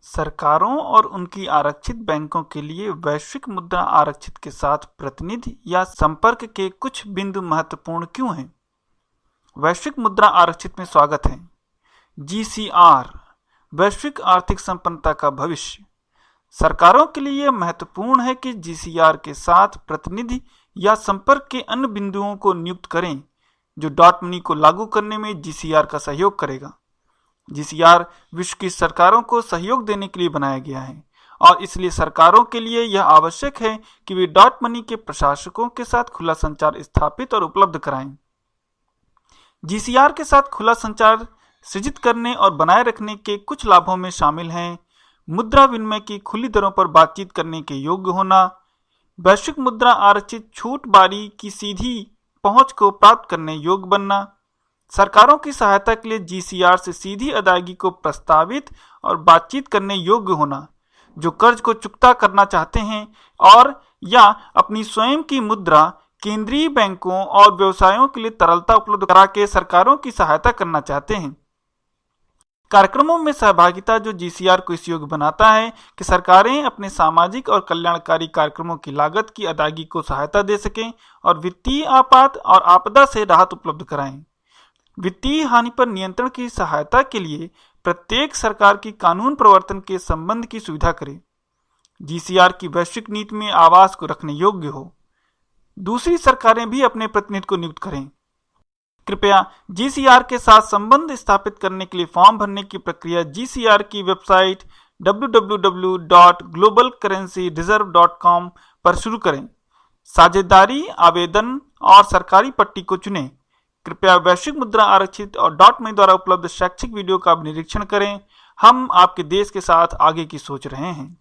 सरकारों और उनकी आरक्षित बैंकों के लिए वैश्विक मुद्रा आरक्षित के साथ प्रतिनिधि या संपर्क के कुछ बिंदु महत्वपूर्ण क्यों हैं? वैश्विक मुद्रा आरक्षित में स्वागत है। GCR वैश्विक आर्थिक संपन्नता का भविष्य। सरकारों के लिए यह महत्वपूर्ण है कि GCR के साथ प्रतिनिधि या संपर्क के अन्य बिंदुओं को नियुक्त करें जो डॉट मनी को लागू करने में GCR का सहयोग करेगा। GCR विश्व की सरकारों को सहयोग देने के लिए बनाया गया है और इसलिए सरकारों के लिए यह आवश्यक है कि वे डॉट मनी के प्रशासकों के साथ खुला संचार स्थापित और उपलब्ध कराएं। GCR के साथ खुला संचार सृजित करने और बनाए रखने के कुछ लाभों में शामिल हैं मुद्रा विनिमय की खुली दरों पर बातचीत करने के योग्य होना, वैश्विक मुद्रा आरक्षित छूट बारी की सीधी पहुंच को प्राप्त करने योग्य बनना, सरकारों की सहायता के लिए GCR से सीधी अदायगी को प्रस्तावित और बातचीत करने योग्य होना जो कर्ज को चुकता करना चाहते हैं और या अपनी स्वयं की मुद्रा केंद्रीय बैंकों और व्यवसायों के लिए तरलता उपलब्ध करा के सरकारों की सहायता करना चाहते हैं। कार्यक्रमों में सहभागिता जो GCR को इस योग्य बनाता है कि सरकारें अपने सामाजिक और कल्याणकारी कार्यक्रमों की लागत की अदायगी को सहायता दे सकें और वित्तीय आपात और आपदा से राहत उपलब्ध कराएं। वित्तीय हानि पर नियंत्रण की सहायता के लिए प्रत्येक सरकार की कानून प्रवर्तन के संबंध की सुविधा करें। GCR की वैश्विक नीति में आवास को रखने योग्य हो। दूसरी सरकारें भी अपने प्रतिनिधि को नियुक्त करें। कृपया GCR के साथ संबंध स्थापित करने के लिए फॉर्म भरने की प्रक्रिया GCR की वेबसाइट www.globalcurrencyreserve.com पर शुरू करें। साझेदारी आवेदन और सरकारी पट्टी को चुनें। कृपया वैश्विक मुद्रा आरक्षित और डॉट मनी द्वारा उपलब्ध शैक्षिक वीडियो का निरीक्षण करें। हम आपके देश के साथ आगे की सोच रहे हैं।